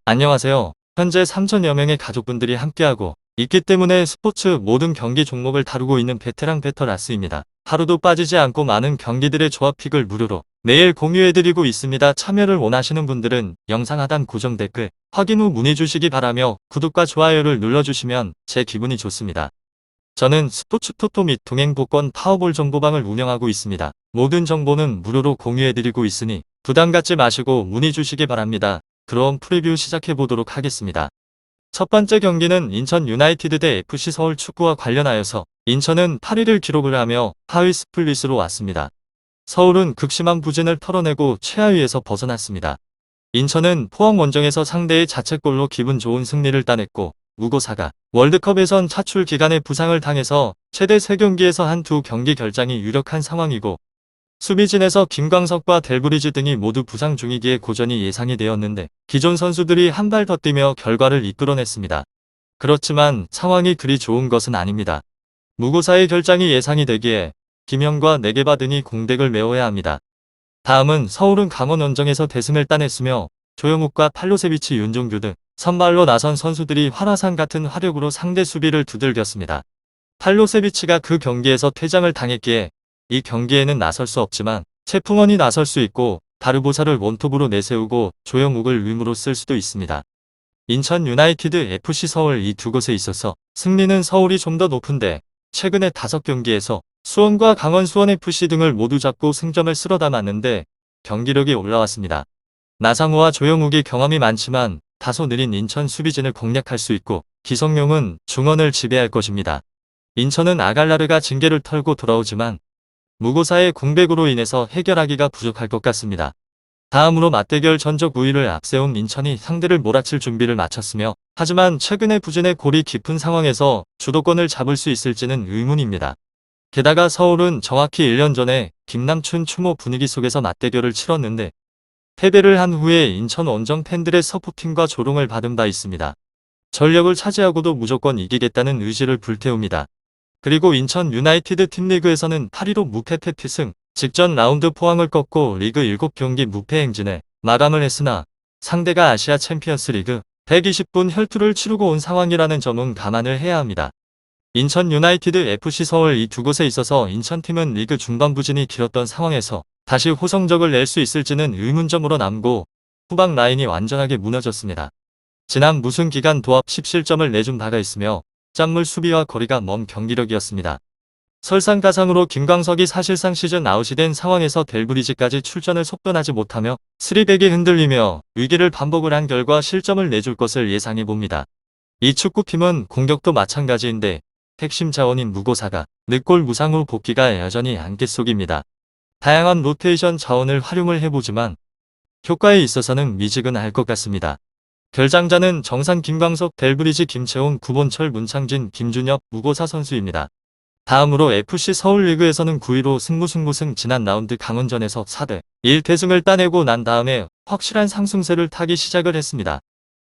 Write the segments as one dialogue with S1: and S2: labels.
S1: 안녕하세요. 현재 3천여 명의 가족분들이 함께하고 있기 때문에 스포츠 모든 경기 종목을 다루고 있는 베테랑 베터라스입니다. 하루도 빠지지 않고 많은 경기들의 조합픽을 무료로 매일 공유해드리고 있습니다. 참여를 원하시는 분들은 영상 하단 고정 댓글 확인 후 문의 주시기 바라며 구독과 좋아요를 눌러주시면 제 기분이 좋습니다. 저는 스포츠 토토 및 동행복권 파워볼 정보방을 운영하고 있습니다. 모든 정보는 무료로 공유해드리고 있으니 부담 갖지 마시고 문의 주시기 바랍니다. 그럼 프리뷰 시작해보도록 하겠습니다. 첫 번째 경기는 인천 유나이티드 대 FC 서울 축구와 관련하여서 인천은 8위를 기록을 하며 하위 스플릿으로 왔습니다. 서울은 극심한 부진을 털어내고 최하위에서 벗어났습니다. 인천은 포항 원정에서 상대의 자책골로 기분 좋은 승리를 따냈고 무고사가 월드컵에선 차출 기간에 부상을 당해서 최대 3경기에서 한 2경기 결장이 유력한 상황이고 수비진에서 김광석과 델브리지 등이 모두 부상 중이기에 고전이 예상이 되었는데 기존 선수들이 한 발 더 뛰며 결과를 이끌어냈습니다. 그렇지만 상황이 그리 좋은 것은 아닙니다. 무고사의 결장이 예상이 되기에 김영과 네게바 등이 공백을 메워야 합니다. 다음은 서울은 강원 원정에서 대승을 따냈으며 조영욱과 팔로세비치, 윤종규 등 선발로 나선 선수들이 화라산 같은 화력으로 상대 수비를 두들겼습니다. 팔로세비치가 그 경기에서 퇴장을 당했기에 이 경기에는 나설 수 없지만 채풍원이 나설 수 있고 바르보사를 원톱으로 내세우고 조영욱을 윙으로 쓸 수도 있습니다. 인천 유나이티드, FC 서울 이 두 곳에 있어서 승리는 서울이 좀 더 높은데 최근에 5경기에서 수원과 강원 수원FC 등을 모두 잡고 승점을 쓸어 담았는데 경기력이 올라왔습니다. 나상호와 조영욱이 경험이 많지만 다소 느린 인천 수비진을 공략할 수 있고 기성용은 중원을 지배할 것입니다. 인천은 아갈라르가 징계를 털고 돌아오지만 무고사의 공백으로 인해서 해결하기가 부족할 것 같습니다. 다음으로 맞대결 전적 우위를 앞세운 인천이 상대를 몰아칠 준비를 마쳤으며 하지만 최근의 부진의 골이 깊은 상황에서 주도권을 잡을 수 있을지는 의문입니다. 게다가 서울은 정확히 1년 전에 김남춘 추모 분위기 속에서 맞대결을 치렀는데 패배를 한 후에 인천 원정 팬들의 서포팅과 조롱을 받은 바 있습니다. 전력을 차지하고도 무조건 이기겠다는 의지를 불태웁니다. 그리고 인천 유나이티드 팀 리그에서는 8위로 무패 패승, 직전 라운드 포항을 꺾고 리그 7경기 무패 행진에 마감을 했으나 상대가 아시아 챔피언스 리그 120분 혈투를 치르고 온 상황이라는 점은 감안을 해야 합니다. 인천 유나이티드, FC 서울 이 두 곳에 있어서 인천팀은 리그 중반 부진이 길었던 상황에서 다시 호성적을 낼 수 있을지는 의문점으로 남고 후방 라인이 완전하게 무너졌습니다. 지난 무승 기간 도합 17점을 내준 바가 있으며 짠물 수비와 거리가 먼 경기력이었습니다. 설상가상으로 김광석이 사실상 시즌 아웃이 된 상황에서 델브리지까지 출전을 속도나지 못하며 스리백이 흔들리며 위기를 반복을 한 결과 실점을 내줄 것을 예상해봅니다. 이 축구팀은 공격도 마찬가지인데 핵심 자원인 무고사가 늦골 무상 후 복귀가 여전히 안갯 속입니다. 다양한 로테이션 자원을 활용을 해보지만 효과에 있어서는 미지근할 것 같습니다. 결장자는 정산, 김광석, 델브리지, 김채훈, 구본철, 문창진, 김준엽, 무고사 선수입니다. 다음으로 FC 서울 리그에서는 9위로 승무승 지난 라운드 강원전에서 4대1 대승을 따내고 난 다음에 확실한 상승세를 타기 시작을 했습니다.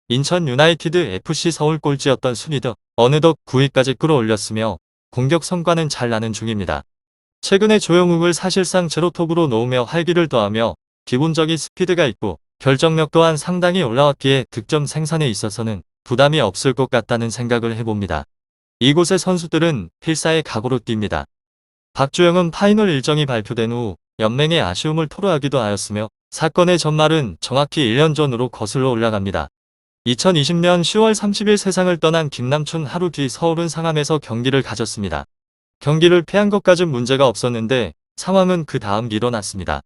S1: 인천 유나이티드, FC 서울 꼴찌였던 순위도 어느덧 9위까지 끌어올렸으며 공격 성과는 잘 나는 중입니다. 최근에 조영욱을 사실상 제로톱으로 놓으며 활기를 더하며 기본적인 스피드가 있고 결정력 또한 상당히 올라왔기에 득점 생산에 있어서는 부담이 없을 것 같다는 생각을 해봅니다. 이곳의 선수들은 필사의 각오로 뜁니다. 박주영은 파이널 일정이 발표된 후 연맹에 아쉬움을 토로하기도 하였으며 사건의 전말은 정확히 1년 전으로 거슬러 올라갑니다. 2020년 10월 30일 세상을 떠난 김남춘 하루 뒤 서울은 상암에서 경기를 가졌습니다. 경기를 패한 것까진 문제가 없었는데 상황은 그 다음 일어났습니다.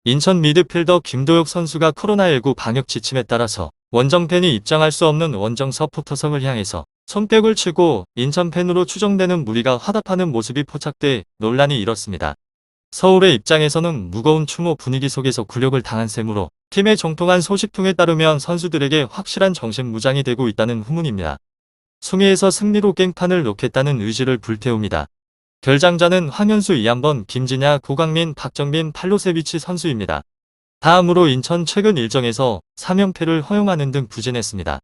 S1: 인천 미드필더 김도혁 선수가 코로나19 방역 지침에 따라서 원정 팬이 입장할 수 없는 원정 서포터석을 향해서 손뼉을 치고 인천 팬으로 추정되는 무리가 화답하는 모습이 포착돼 논란이 일었습니다. 서울의 입장에서는 무거운 추모 분위기 속에서 굴욕을 당한 셈으로 팀의 정통한 소식통에 따르면 선수들에게 확실한 정신무장이 되고 있다는 후문입니다. 승리에서 승리로 깽판을 놓겠다는 의지를 불태웁니다. 결장자는 황현수, 이한번, 김진야, 고강민, 박정빈, 팔로세비치 선수입니다. 다음으로 인천 최근 일정에서 3연패를 허용하는 등 부진했습니다.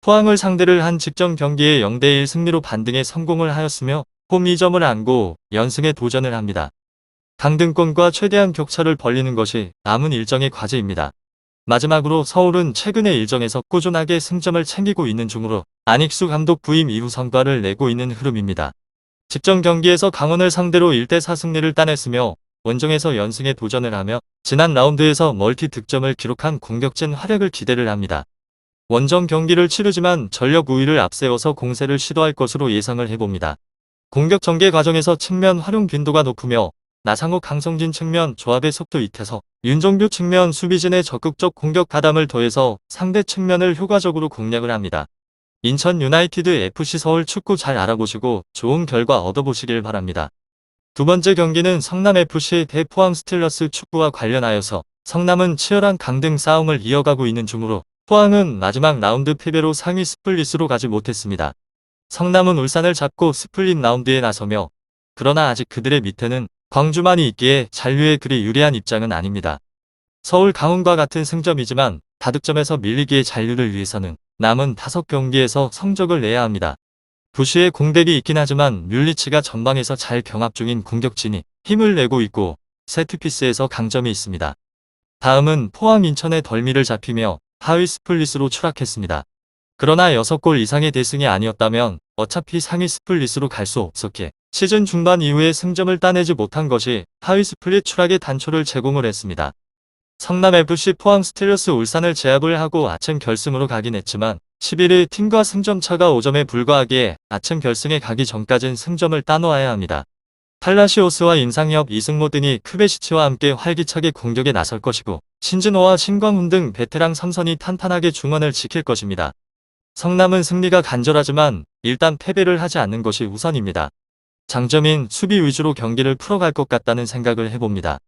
S1: 포항을 상대를 한 직전 경기에 0대1 승리로 반등에 성공을 하였으며 홈 2점을 안고 연승에 도전을 합니다. 강등권과 최대한 격차를 벌리는 것이 남은 일정의 과제입니다. 마지막으로 서울은 최근의 일정에서 꾸준하게 승점을 챙기고 있는 중으로 안익수 감독 부임 이후 성과를 내고 있는 흐름입니다. 직전 경기에서 강원을 상대로 1대4 승리를 따냈으며 원정에서 연승에 도전을 하며 지난 라운드에서 멀티 득점을 기록한 공격진 활약을 기대를 합니다. 원정 경기를 치르지만 전력 우위를 앞세워서 공세를 시도할 것으로 예상을 해봅니다. 공격 전개 과정에서 측면 활용 빈도가 높으며 나상호 강성진 측면 조합의 속도 밑에서 윤종규 측면 수비진의 적극적 공격 가담을 더해서 상대 측면을 효과적으로 공략을 합니다. 인천 유나이티드 FC 서울 축구 잘 알아보시고 좋은 결과 얻어보시길 바랍니다. 두 번째 경기는 성남FC 대 포항 스틸러스 축구와 관련하여서 성남은 치열한 강등 싸움을 이어가고 있는 중으로 포항은 마지막 라운드 패배로 상위 스플릿으로 가지 못했습니다. 성남은 울산을 잡고 스플릿 라운드에 나서며 그러나 아직 그들의 밑에는 광주만이 있기에 잔류에 그리 유리한 입장은 아닙니다. 서울 강원과 같은 승점이지만 다득점에서 밀리기의 잔류를 위해서는 남은 5경기에서 성적을 내야 합니다. 부시에 공백이 있긴 하지만 뮬리치가 전방에서 잘 병합 중인 공격진이 힘을 내고 있고 세트피스에서 강점이 있습니다. 다음은 포항 인천의 덜미를 잡히며 하위 스플릿으로 추락했습니다. 그러나 6골 이상의 대승이 아니었다면 어차피 상위 스플릿으로 갈 수 없었기에 시즌 중반 이후에 승점을 따내지 못한 것이 하위 스플릿 추락의 단초를 제공을 했습니다. 성남FC 포항 스틸러스 울산을 제압을 하고 아침 결승으로 가긴 했지만 11일 팀과 승점차가 5점에 불과하기에 아침 결승에 가기 전까진 승점을 따놓아야 합니다. 팔라시오스와 임상엽, 이승모 등이 크베시치와 함께 활기차게 공격에 나설 것이고 신진호와 신광훈 등 베테랑 삼선이 탄탄하게 중원을 지킬 것입니다. 성남은 승리가 간절하지만 일단 패배를 하지 않는 것이 우선입니다. 장점인 수비 위주로 경기를 풀어갈 것 같다는 생각을 해봅니다.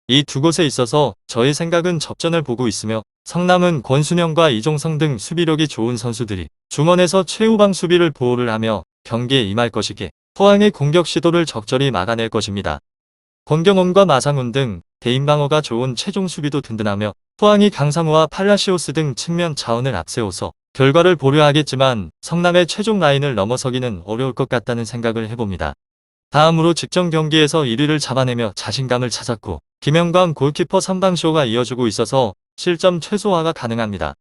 S1: 이 두 곳에 있어서 저의 생각은 접전을 보고 있으며 성남은 권순영과 이종성 등 수비력이 좋은 선수들이 중원에서 최후방 수비를 보호를 하며 경기에 임할 것이기에 포항의 공격 시도를 적절히 막아낼 것입니다. 권경원과 마상훈 등 대인방어가 좋은 최종 수비도 든든하며 포항이 강상우와 팔라시오스 등 측면 자원을 앞세워서 결과를 보려 하겠지만 성남의 최종 라인을 넘어서기는 어려울 것 같다는 생각을 해봅니다. 다음으로 직전 경기에서 1위를 잡아내며 자신감을 찾았고 김영광 골키퍼 선방쇼가 이어지고 있어서 실점 최소화가 가능합니다.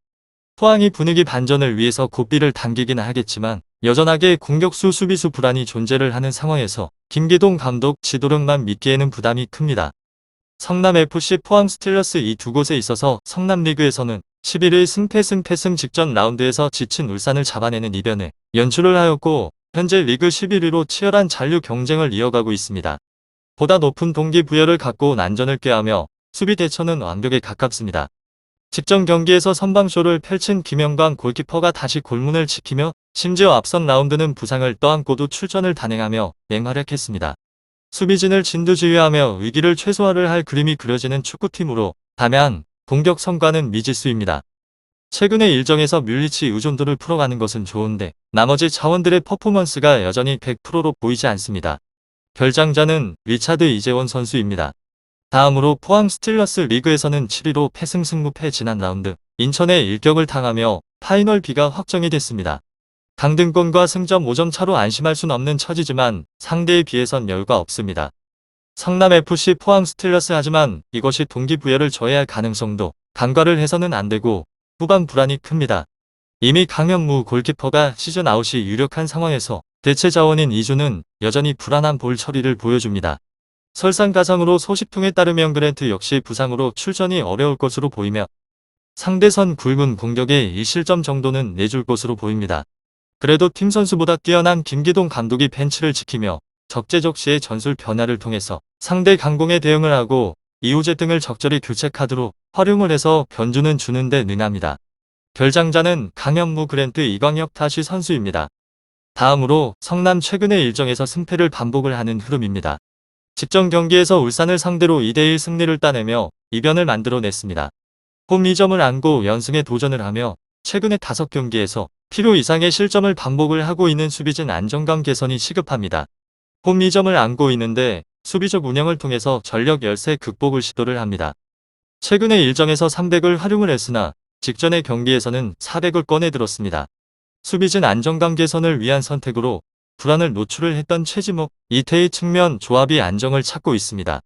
S1: 포항이 분위기 반전을 위해서 고삐를 당기긴 하겠지만 여전하게 공격수 수비수 불안이 존재를 하는 상황에서 김기동 감독 지도력만 믿기에는 부담이 큽니다. 성남FC 포항 스틸러스 이 두 곳에 있어서 성남리그에서는 11일 승패 직전 라운드에서 지친 울산을 잡아내는 이변에 연출을 하였고 현재 리그 11위로 치열한 잔류 경쟁을 이어가고 있습니다. 보다 높은 동기부여를 갖고 난전을 꾀하며 수비 대처는 완벽에 가깝습니다. 직전 경기에서 선방쇼를 펼친 김영광 골키퍼가 다시 골문을 지키며 심지어 앞선 라운드는 부상을 떠안고도 출전을 단행하며 맹활약했습니다. 수비진을 진두지휘하며 위기를 최소화를 할 그림이 그려지는 축구팀으로 다만 공격 성과는 미지수입니다. 최근의 일정에서 뮬리치 의존도를 풀어가는 것은 좋은데 나머지 자원들의 퍼포먼스가 여전히 100%로 보이지 않습니다. 결장자는 리차드 이재원 선수입니다. 다음으로 포항 스틸러스 리그에서는 7위로 패승승무패 지난 라운드 인천에 일격을 당하며 파이널 B가 확정이 됐습니다. 강등권과 승점 5점 차로 안심할 순 없는 처지지만 상대에 비해선 여유가 없습니다. 성남FC 포항 스틸러스 하지만 이것이 동기부여를 저해할 가능성도 간과를 해서는 안되고 후반 불안이 큽니다. 이미 강현무 골키퍼가 시즌 아웃이 유력한 상황에서 대체 자원인 이주는 여전히 불안한 볼 처리를 보여줍니다. 설상가상으로 소식통에 따르면 그랜트 역시 부상으로 출전이 어려울 것으로 보이며 상대선 굵은 공격에 1실점 정도는 내줄 것으로 보입니다. 그래도 팀 선수보다 뛰어난 김기동 감독이 벤치를 지키며 적재적시의 전술 변화를 통해서 상대 강공에 대응을 하고 이호재 등을 적절히 교체 카드로 활용을 해서 변주는 주는데 능합니다. 결장자는 강현무 그랜트 이광혁 타시 선수입니다. 다음으로 성남 최근의 일정에서 승패를 반복을 하는 흐름입니다. 직전 경기에서 울산을 상대로 2대1 승리를 따내며 이변을 만들어냈습니다. 홈 2점을 안고 연승에 도전을 하며 최근의 5경기에서 필요 이상의 실점을 반복을 하고 있는 수비진 안정감 개선이 시급합니다. 홈 2점을 안고 있는데 수비적 운영을 통해서 전력 열세 극복을 시도를 합니다. 최근의 일정에서 300을 활용을 했으나 직전의 경기에서는 400을 꺼내들었습니다. 수비진 안정감 개선을 위한 선택으로 불안을 노출을 했던 최지목, 이태희 측면 조합이 안정을 찾고 있습니다.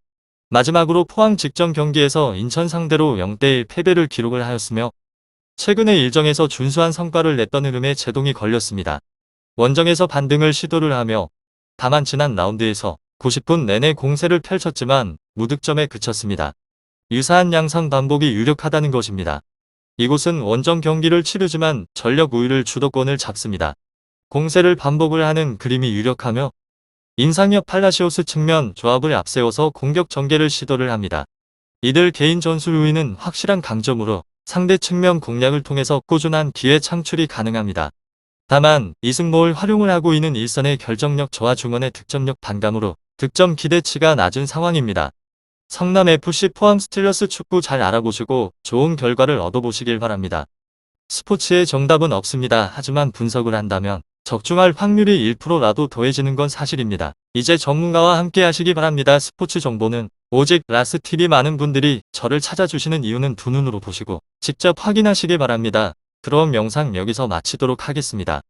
S1: 마지막으로 포항 직전 경기에서 인천 상대로 0대1 패배를 기록을 하였으며 최근의 일정에서 준수한 성과를 냈던 흐름에 제동이 걸렸습니다. 원정에서 반등을 시도를 하며 다만 지난 라운드에서 90분 내내 공세를 펼쳤지만 무득점에 그쳤습니다. 유사한 양상 반복이 유력하다는 것입니다. 이곳은 원정 경기를 치르지만 전력 우위를 주도권을 잡습니다. 공세를 반복을 하는 그림이 유력하며 인상엽 팔라시오스 측면 조합을 앞세워서 공격 전개를 시도를 합니다. 이들 개인 전술 우위는 확실한 강점으로 상대 측면 공략을 통해서 꾸준한 기회 창출이 가능합니다. 다만 이승모를 활용을 하고 있는 일선의 결정력 저하 중원의 득점력 반감으로 득점 기대치가 낮은 상황입니다. 성남FC 포항 스틸러스 축구 잘 알아보시고 좋은 결과를 얻어보시길 바랍니다. 스포츠의 정답은 없습니다. 하지만 분석을 한다면 적중할 확률이 1%라도 더해지는 건 사실입니다. 이제 전문가와 함께 하시기 바랍니다. 스포츠 정보는 오직 라스TV. 많은 분들이 저를 찾아주시는 이유는 두 눈으로 보시고 직접 확인하시기 바랍니다. 그럼 영상 여기서 마치도록 하겠습니다.